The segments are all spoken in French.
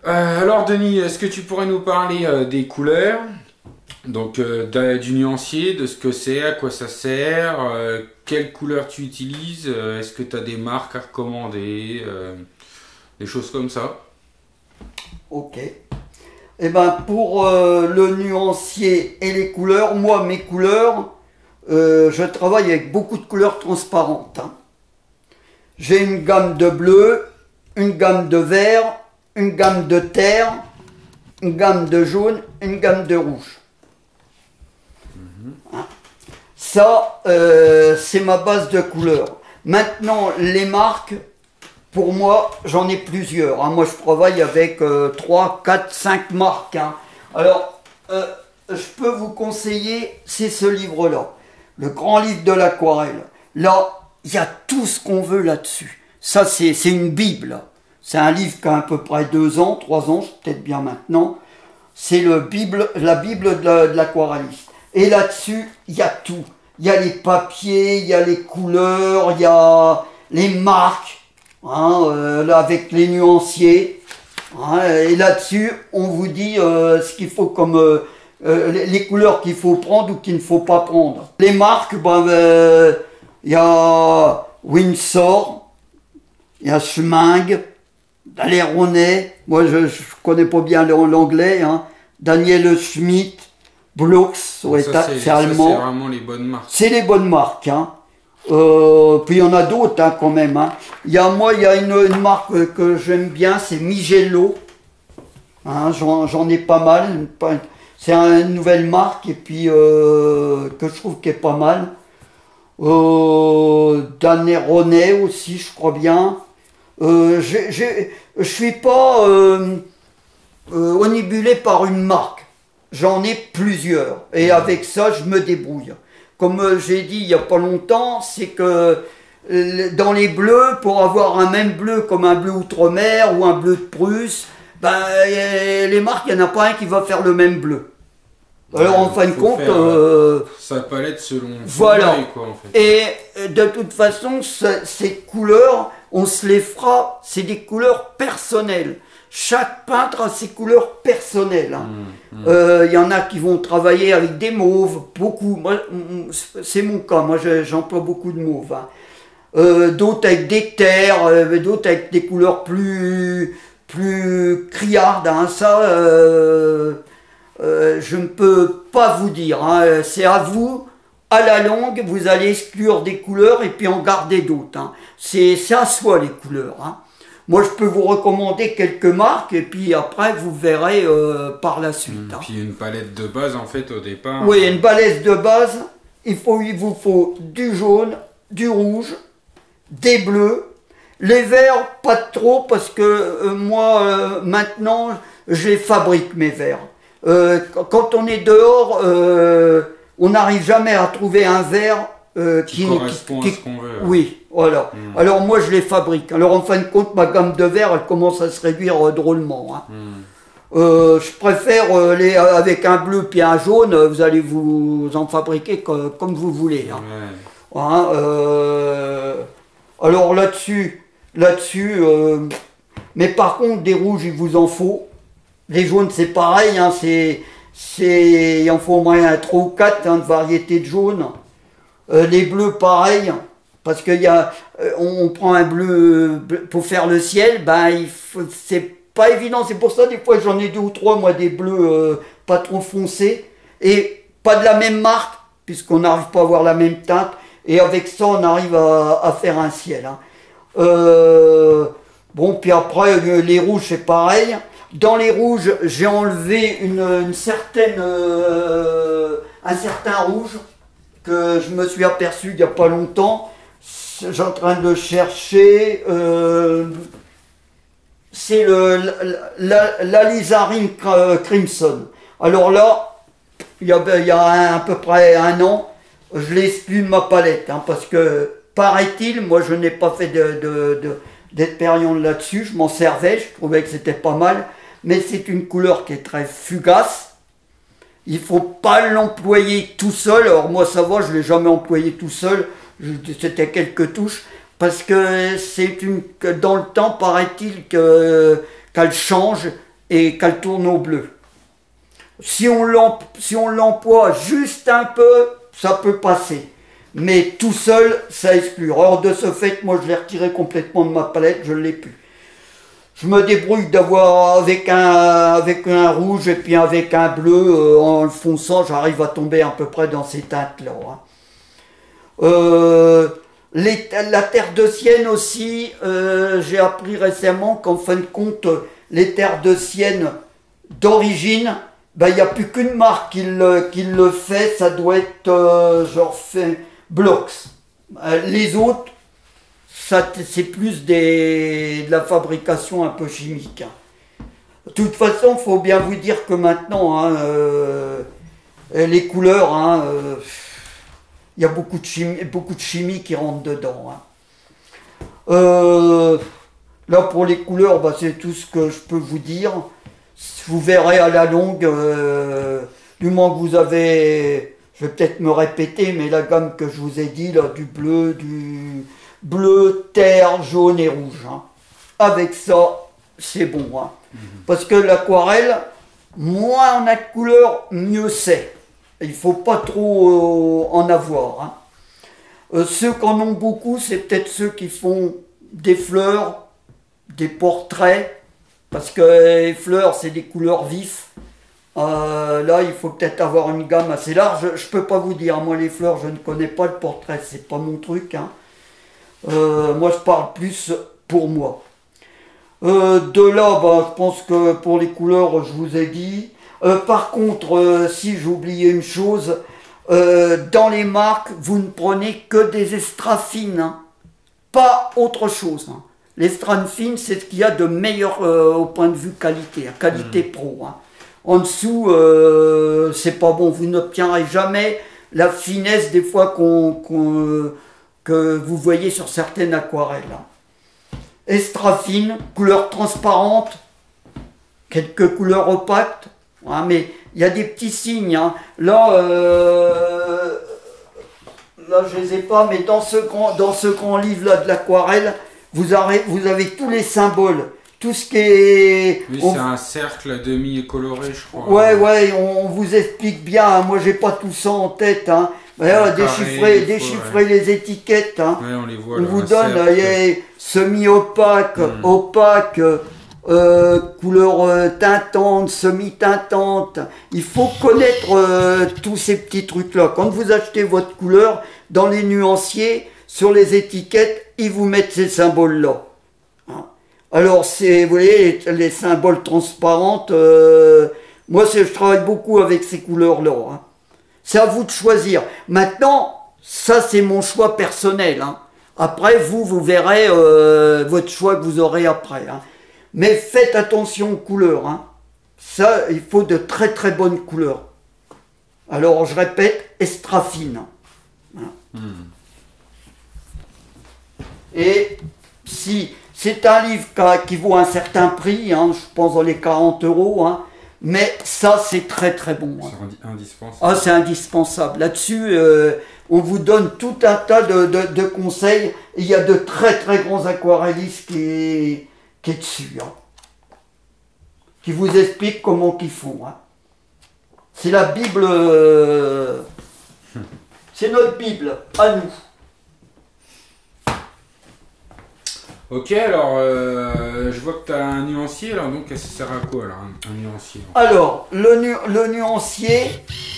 Alors Denis, est-ce que tu pourrais nous parler des couleurs, donc du nuancier, de ce que c'est, à quoi ça sert, quelles couleurs tu utilises, est-ce que tu as des marques à recommander, des choses comme ça? Ok. Eh ben pour le nuancier et les couleurs, moi mes couleurs, je travaille avec beaucoup de couleurs transparentes, hein. J'ai une gamme de bleu, une gamme de vert, une gamme de terre, une gamme de jaune, une gamme de rouge. Hein. Ça, c'est ma base de couleurs. Maintenant, les marques, pour moi, j'en ai plusieurs, hein. Moi, je travaille avec 3, 4, 5 marques, hein. Alors, je peux vous conseiller, c'est ce livre-là. Le grand livre de l'aquarelle. Là, il y a tout ce qu'on veut là-dessus. Ça, c'est une Bible. C'est un livre qui a à peu près 2 ans, 3 ans, peut-être bien maintenant. C'est la Bible de l'aquarelliste. Et là-dessus, il y a tout. Il y a les papiers, il y a les couleurs, il y a les marques, hein, là, avec les nuanciers. Hein, et là-dessus, on vous dit ce qu'il faut comme... les couleurs qu'il faut prendre ou qu'il ne faut pas prendre. Les marques, ben, il y a Winsor, il y a Schming, Daler-Ronet, moi je connais pas bien l'anglais, hein. Daniel Schmidt, Brooks, ouais, c'est allemand. C'est vraiment les bonnes marques. C'est les bonnes marques, hein. Puis il y en a d'autres, hein, quand même, hein. Il y a une marque que j'aime bien, c'est Migello. Hein, j'en ai pas mal. C'est une nouvelle marque et puis que je trouve qui est pas mal. Daler-Ronet aussi, je crois bien. Je suis pas omnibulé par une marque. J'en ai plusieurs. Et avec ça, je me débrouille. Comme j'ai dit il n'y a pas longtemps, c'est que dans les bleus, pour avoir un même bleu comme un bleu outre-mer ou un bleu de Prusse, ben, les marques, il n'y en a pas un qui va faire le même bleu. Alors en fin de compte, sa palette selon voilà. Quoi, en fait. Et de toute façon, ces couleurs, on se les fera, c'est des couleurs personnelles. Chaque peintre a ses couleurs personnelles, hein. Y en a qui vont travailler avec des mauves, beaucoup. Moi, c'est mon cas. Moi, j'emploie beaucoup de mauves, hein. D'autres avec des terres, d'autres avec des couleurs plus criardes, hein. Ça. Je ne peux pas vous dire, hein. C'est à vous, à la longue, vous allez exclure des couleurs et puis en garder d'autres, hein. C'est à soi les couleurs, hein. Moi je peux vous recommander quelques marques et puis après vous verrez par la suite, hein. Puis une palette de base en fait au départ. Oui, une palette de base, il vous faut du jaune, du rouge, des bleus, les verts pas trop parce que moi maintenant je les fabrique mes verts. Quand on est dehors, on n'arrive jamais à trouver un verre qui correspond à ce qu'on veut. Oui, voilà. Alors moi je les fabrique. Alors en fin de compte, ma gamme de verres, elle commence à se réduire drôlement, hein. Je préfère avec un bleu puis un jaune, vous allez vous en fabriquer comme vous voulez, hein. Ouais. Hein, alors là-dessus, mais par contre des rouges il vous en faut. Les jaunes, c'est pareil, hein, il en faut au moins 3 ou 4, hein, de variétés de jaunes. Les bleus, pareil, parce que on prend un bleu pour faire le ciel, ben, c'est pas évident. C'est pour ça, des fois, j'en ai 2 ou 3, moi, des bleus pas trop foncés, et pas de la même marque, puisqu'on n'arrive pas à avoir la même teinte, et avec ça, on arrive à faire un ciel, hein. Bon, puis après, les rouges, c'est pareil. Dans les rouges, j'ai enlevé un certain rouge que je me suis aperçu il n'y a pas longtemps. J'ai en train de le chercher. C'est l'Alizarine Crimson. Alors là, il y a à peu près 1 an, je l'ai exclu de ma palette, hein, parce que, paraît-il, moi je n'ai pas fait d'expérience là-dessus, je m'en servais, je trouvais que c'était pas mal. Mais c'est une couleur qui est très fugace. Il ne faut pas l'employer tout seul. Alors moi ça va, je ne l'ai jamais employé tout seul. C'était quelques touches. Parce que dans le temps, paraît-il qu'elle change. et qu'elle tourne au bleu. Si on l'emploie juste un peu, ça peut passer. Mais tout seul, ça exclut. Or, de ce fait, moi, je l'ai retiré complètement de ma palette, je ne l'ai plus. Je me débrouille d'avoir avec un rouge et puis avec un bleu, en le fonçant, j'arrive à tomber à peu près dans ces teintes-là. La terre de Sienne aussi, j'ai appris récemment qu'en fin de compte, les terres de Sienne d'origine, ben, il n'y a plus qu'une marque qui le fait, ça doit être genre fait Blox. Les autres, c'est plus de la fabrication un peu chimique. De toute façon, il faut bien vous dire que maintenant, hein, les couleurs, hein, il y a beaucoup de chimie qui rentre dedans. Hein. Là, pour les couleurs, bah, c'est tout ce que je peux vous dire. Vous verrez à la longue, du moment que vous avez, je vais peut-être me répéter, mais la gamme que je vous ai dit, là, du bleu, terre, jaune et rouge. Hein. Avec ça, c'est bon. Hein. Parce que l'aquarelle, moins on a de couleurs, mieux c'est. Il ne faut pas trop en avoir. Hein. Ceux qui en ont beaucoup, c'est peut-être ceux qui font des fleurs, des portraits, parce que les fleurs, c'est des couleurs vives. Là, il faut peut-être avoir une gamme assez large. Je ne peux pas vous dire, moi les fleurs, je ne connais pas le portrait, c'est pas mon truc. Hein. Moi, je parle plus pour moi. De là, bah, je pense que pour les couleurs, je vous ai dit. Par contre, si j'ai oublié une chose, dans les marques, vous ne prenez que des estrafines, hein, pas autre chose. Hein. L'estrafine, c'est ce qu'il y a de meilleur au point de vue qualité, hein, qualité pro. Hein. En dessous, c'est pas bon, vous n'obtiendrez jamais la finesse des fois que vous voyez sur certaines aquarelles. Hein. Estrafine, couleur transparente, quelques couleurs opaques. Hein, mais il y a des petits signes. Hein. Là, je les ai pas, mais dans ce grand livre là de l'aquarelle, vous avez tous les symboles, tout ce qui est. Oui, c'est un cercle demi-coloré, je crois. Ouais, on vous explique bien. Hein. Moi, j'ai pas tout ça en tête. Hein. Déchiffrer les étiquettes. Hein. Ouais, on les voit. On vous donne semi-opaque, opaque. Couleur teintante, semi-teintante. Il faut connaître tous ces petits trucs-là. Quand vous achetez votre couleur, dans les nuanciers, sur les étiquettes, ils vous mettent ces symboles-là. Hein. Alors, vous voyez, les symboles transparentes, moi, je travaille beaucoup avec ces couleurs-là. Hein. C'est à vous de choisir. Maintenant, ça, c'est mon choix personnel. Hein. Après, vous verrez votre choix que vous aurez après. Hein. Mais faites attention aux couleurs. Hein. Ça, il faut de très très bonnes couleurs. Alors, je répète, estrafine. Hein. Et si c'est un livre qui vaut un certain prix, hein, je pense dans les 40 €, hein, mais ça, c'est très très bon. Hein. C'est indispensable. Ah, c'est indispensable. Là-dessus, on vous donne tout un tas de conseils. Il y a de très très grands aquarellistes qui est dessus, hein, qui vous explique comment qu'ils font. Hein. C'est la Bible, c'est notre Bible, à nous. Ok, alors, je vois que tu as un nuancier, alors donc ça sert à quoi, là, un nuancier? Alors, le nuancier,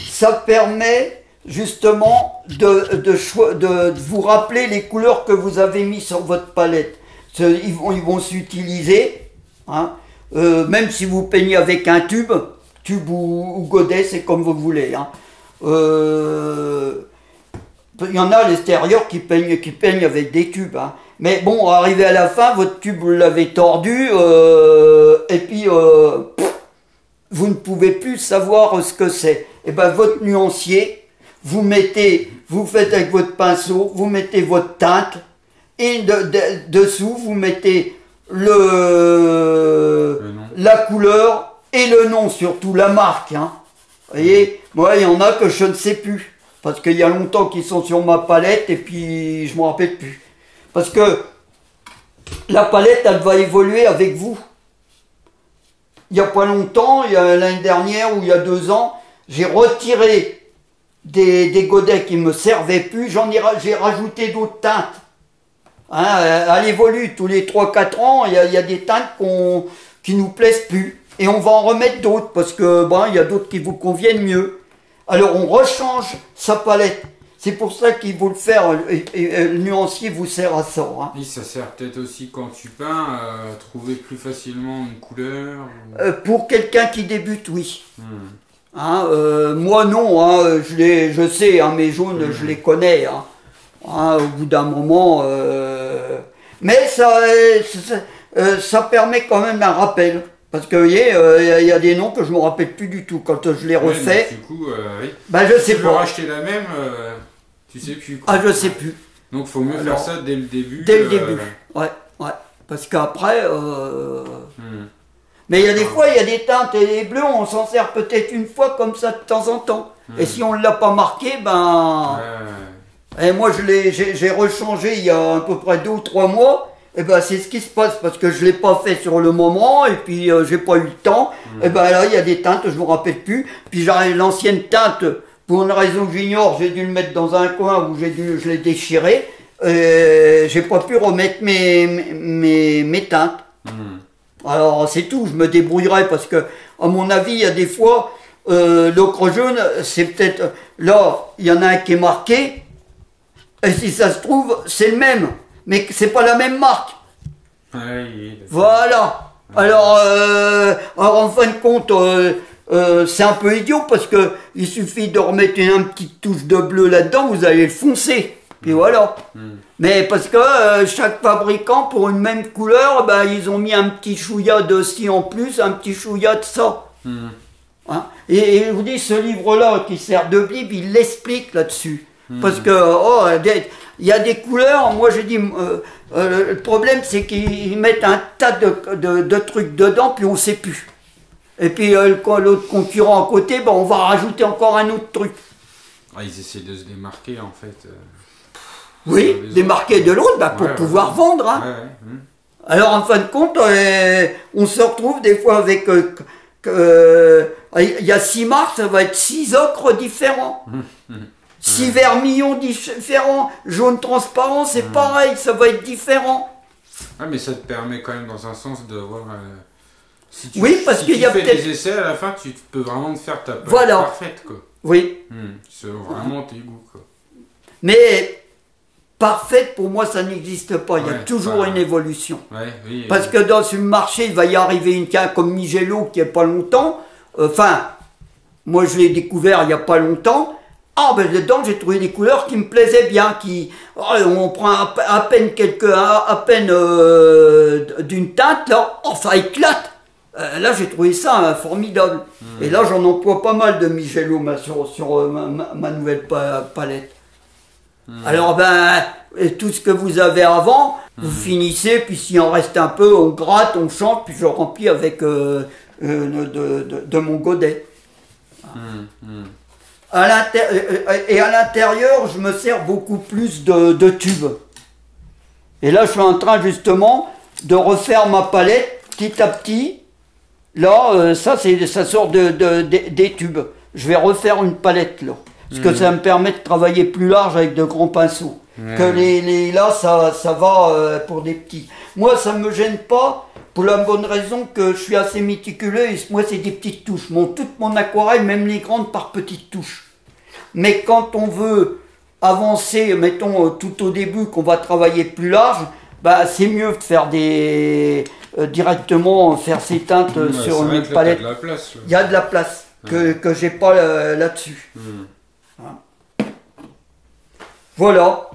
ça permet justement de vous rappeler les couleurs que vous avez mis sur votre palette. Ils vont s'utiliser, hein, même si vous peignez avec un tube ou godet, c'est comme vous voulez. Hein. Il y en a à l'extérieur qui peignent avec des tubes. Hein. Mais bon, arrivé à la fin, votre tube, vous l'avez tordu, et puis vous ne pouvez plus savoir ce que c'est. Et bien, votre nuancier, vous faites avec votre pinceau, vous mettez votre teinte, et dessous, vous mettez la couleur et le nom, surtout la marque. Hein. Vous voyez, moi, il y en a que je ne sais plus. Parce qu'il y a longtemps qu'ils sont sur ma palette et puis je ne me rappelle plus. Parce que la palette, elle va évoluer avec vous. il n'y a pas longtemps, l'année dernière ou il y a 2 ans, j'ai retiré des godets qui ne me servaient plus, j'ai rajouté d'autres teintes. Hein, elle évolue tous les 3-4 ans, il y a des teintes qui nous plaisent plus. Et on va en remettre d'autres, parce que il y a d'autres qui vous conviennent mieux. Alors on rechange sa palette. C'est pour ça qu'il faut le faire, et le nuancier vous sert à ça. Hein. Oui, ça sert peut-être aussi quand tu peins à trouver plus facilement une couleur. Pour quelqu'un qui débute, oui. Hein, moi non, hein, je sais, hein, mes jaunes, je les connais. Hein. Hein, au bout d'un moment, mais ça permet quand même un rappel. Parce que vous voyez, il y a des noms que je ne me rappelle plus du tout quand je les refais. Du coup, oui. Je sais pas. Si tu veux racheter la même, tu sais plus. Quoi. Je sais plus. Donc faut mieux faire ça dès le début. Dès le début, ouais. Parce qu'après... Mais il y a des fois, il y a des teintes et les bleus, on s'en sert peut-être une fois comme ça de temps en temps. Et si on ne l'a pas marqué, Et moi, j'ai rechangé il y a à peu près 2 ou 3 mois. Et c'est ce qui se passe parce que je ne l'ai pas fait sur le moment et puis j'ai pas eu le temps. Et là, il y a des teintes, je ne me rappelle plus. Puis j'arrive l'ancienne teinte, pour une raison que j'ignore, j'ai dû le mettre dans un coin où je l'ai déchiré. J'ai pas pu remettre mes teintes. Alors c'est tout, je me débrouillerai parce que, à mon avis, il y a des fois, l'ocre jaune, c'est peut-être, là, il y en a un qui est marqué. Et si ça se trouve, c'est le même, mais c'est pas la même marque. Voilà. Alors en fin de compte, c'est un peu idiot parce que il suffit de remettre une petite touche de bleu là-dedans, vous allez le foncer. Puis voilà. Mais parce que chaque fabricant, pour une même couleur, ils ont mis un petit chouïa de ci en plus, un petit chouïa de ça. Hein? Et je vous dis, ce livre-là, qui sert de Bible, il l'explique là-dessus. Parce que, il y a des couleurs, moi j'ai dit, le problème c'est qu'ils mettent un tas de trucs dedans, puis on ne sait plus. Et puis l'autre concurrent à côté, on va rajouter encore un autre truc. Ils essaient de se démarquer en fait. Oui, démarquer de l'autre pour pouvoir vendre. Hein. Alors en fin de compte, on se retrouve des fois avec... il y a 6 marques, ça va être 6 ocres différents. 6 vermillons différents, jaune transparent, c'est pareil, ça va être différent. Mais ça te permet quand même dans un sens de voir... si tu, parce qu'il y a peut-être... des essais, à la fin, tu peux vraiment te faire ta palette parfaite, quoi. Oui. Selon vraiment tes goûts, quoi. Mais parfaite, pour moi, ça n'existe pas. Il y a toujours une évolution. Parce que dans ce marché, il va y arriver une carte comme Migello qui n'est pas longtemps. Moi, je l'ai découvert il n'y a pas longtemps. Dedans, j'ai trouvé des couleurs qui me plaisaient bien, on prend à peine d'une teinte, là, ça éclate. Là, j'ai trouvé ça formidable. Et là, j'en emploie pas mal de Migello sur ma nouvelle palette. Alors, tout ce que vous avez avant, vous finissez, puis s'il en reste un peu, on gratte, on change, puis je remplis avec de mon godet. Et à l'intérieur, je me sers beaucoup plus de tubes. Et là, je suis en train justement de refaire ma palette petit à petit. Là, ça sort des tubes. Je vais refaire une palette là. Parce que ça me permet de travailler plus large avec de grands pinceaux. Que là, ça va pour des petits. Moi, ça ne me gêne pas. Pour la bonne raison que je suis assez méticuleux et moi c'est des petites touches. Toute mon aquarelle, même les grandes, par petites touches. Mais quand on veut avancer, mettons tout au début qu'on va travailler plus large, c'est mieux de faire directement faire ces teintes sur une palette. Il y a de la place que j'ai pas là-dessus. Voilà.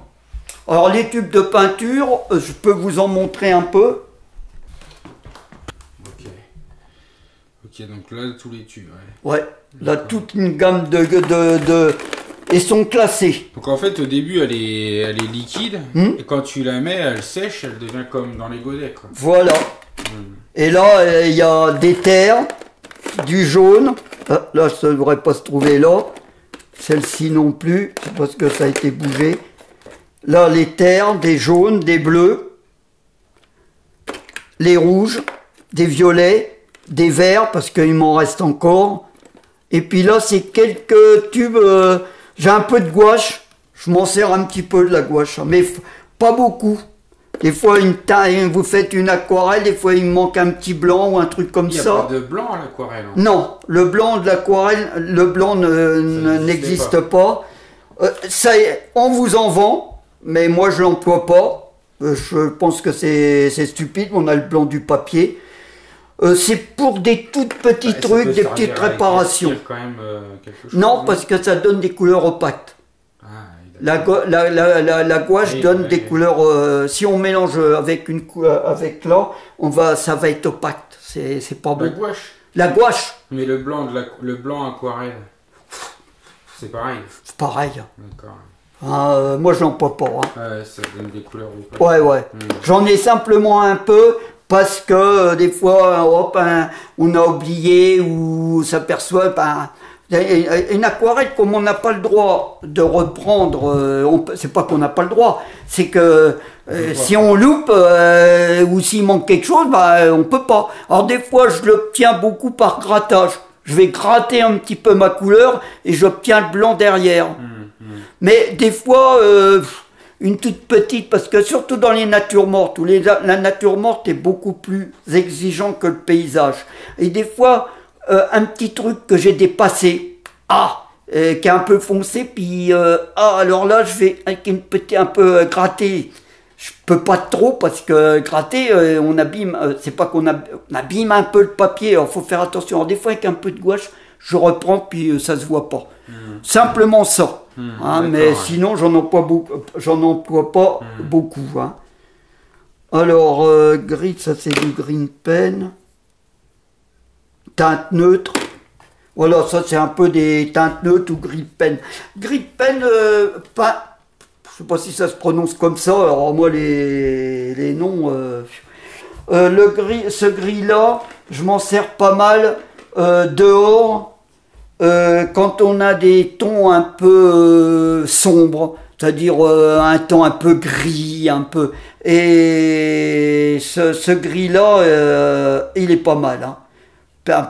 Alors les tubes de peinture, je peux vous en montrer un peu. Donc là, tous les tubes. Là, toute une gamme et sont classés. Donc en fait, au début, elle est liquide. Et quand tu la mets, elle sèche, elle devient comme dans les godets, quoi. Voilà. Et là, il y a des terres, du jaune. Là, ça ne devrait pas se trouver là. Celle-ci non plus, c'est parce que ça a été bougé. Là, les terres, des jaunes, des bleus, les rouges, des violets. des verts, parce qu'il m'en reste encore. Et puis là, c'est quelques tubes. J'ai un peu de gouache. Je m'en sers un petit peu de la gouache, mais pas beaucoup. Des fois, vous faites une aquarelle, des fois, il me manque un petit blanc ou un truc comme ça. Il n'y a pas de blanc à l'aquarelle. Non, le blanc de l'aquarelle, le blanc n'existe pas. Ça, on vous en vend, mais moi, je l'emploie pas. Je pense que c'est stupide, on a le blanc du papier. C'est pour des toutes petits trucs, des petites réparations. Quand même, quelque chose, non, parce que ça donne des couleurs opaques. La gouache donne des couleurs. Si on mélange avec là, ça va être opaque. C'est pas bon. La gouache. La gouache. Mais le blanc aquarelle, c'est pareil. C'est pareil. D'accord. Moi, je l'emploie pas. Ouais, ça donne des couleurs opaques. Ouais. J'en ai simplement un peu. Parce que des fois, on a oublié ou s'aperçoit. Une aquarelle, comme on n'a pas le droit de reprendre, c'est pas qu'on n'a pas le droit, c'est que si on loupe ou s'il manque quelque chose, on peut pas. Alors des fois, je l'obtiens beaucoup par grattage. Je vais gratter un petit peu ma couleur et j'obtiens le blanc derrière. Mais des fois, une toute petite, parce que surtout dans les natures mortes, où la nature morte est beaucoup plus exigeant que le paysage. Et des fois, un petit truc que j'ai dépassé, qui est un peu foncé, puis alors là, je vais avec un peu gratter. Je peux pas trop, parce que gratter, on abîme, c'est pas qu'on abîme un peu le papier, alors faut faire attention. Alors des fois, avec un peu de gouache, je reprends, puis ça se voit pas. Simplement ça. Mais sinon, j'en emploie pas beaucoup. Alors, gris, ça c'est du green pen. Teinte neutre. Voilà, ça c'est un peu des teintes neutres ou gris pen. Gris pen, je sais pas si ça se prononce comme ça. Alors moi, les noms. Ce gris-là, je m'en sers pas mal dehors. Quand on a des tons un peu sombres, c'est-à-dire un ton un peu gris, un peu. Et ce gris-là, il est pas mal.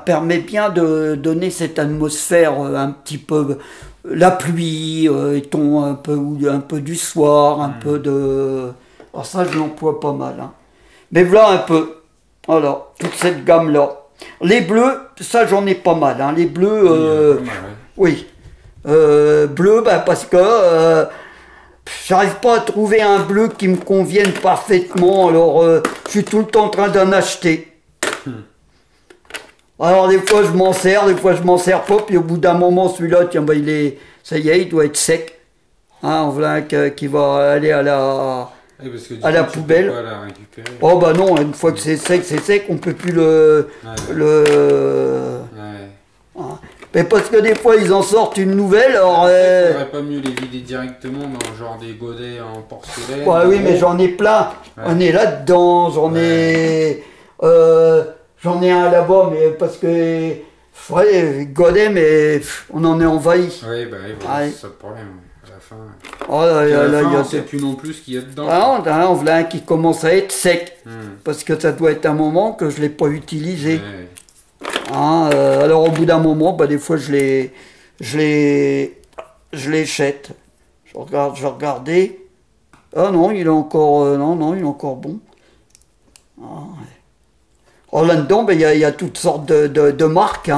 Permet bien de donner cette atmosphère un petit peu. La pluie, ton un peu du soir, un peu de. Alors ça, je l'emploie pas mal. Mais voilà un peu. Voilà, toute cette gamme-là. Les bleus, ça j'en ai pas mal. Les bleus, oui. Bleu, parce que j'arrive pas à trouver un bleu qui me convienne parfaitement. Alors, je suis tout le temps en train d'en acheter. Alors, des fois je m'en sers, des fois je m'en sers pas. Puis au bout d'un moment, celui-là, tiens, ça y est, il doit être sec. Voilà qui va aller à la. À la poubelle. Oh bah non, une fois que c'est sec, on peut plus Mais parce que des fois ils en sortent une nouvelle, alors. Faudrait pas mieux les vider directement dans genre des godets en porcelaine. Ouais, oui, mais j'en ai plein. On est là-dedans, j'en ai un là-bas, mais parce que. Godet, mais on en est envahi. Oui, bah oui, c'est ça le problème. Fin. Oh là, il y a sait plus non plus ce qu'il y a dedans. On voit un qui commence à être sec. Parce que ça doit être un moment que je ne l'ai pas utilisé. Alors au bout d'un moment, des fois je les jette. Je regardais. Ah non, il est encore. Non, il est encore bon. Là-dedans, il y a toutes sortes de marques.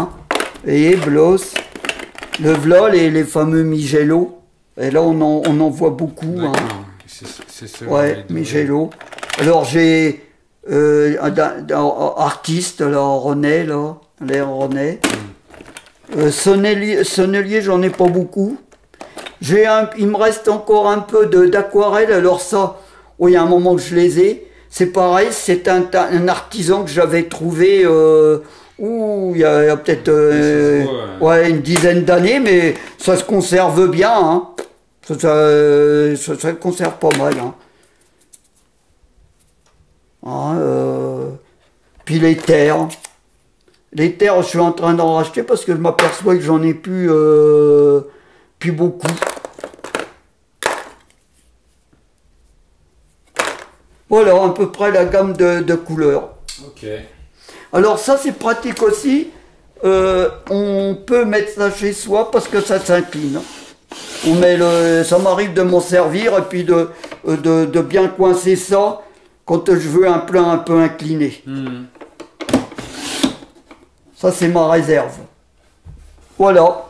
Et Bloss, le Vlol et les fameux Migello. Et là, on en voit beaucoup. C'est ça. Ouais, Migello. Alors, j'ai artiste, là, René, là, Léa René. Sonnelier, j'en ai pas beaucoup. Il me reste encore un peu d'aquarelle. Alors ça, il y a un moment que je les ai. C'est pareil, c'est un artisan que j'avais trouvé... il y a peut-être une dizaine d'années, mais ça se conserve bien. Ça se conserve pas mal. Puis les terres. Les terres, je suis en train d'en racheter parce que je m'aperçois que j'en ai plus beaucoup. Voilà, à peu près la gamme de couleurs. Ok. Alors ça c'est pratique aussi. On peut mettre ça chez soi parce que ça s'incline. On met ça m'arrive de m'en servir et puis de bien coincer ça quand je veux un plat un peu incliné. Ça c'est ma réserve. Voilà.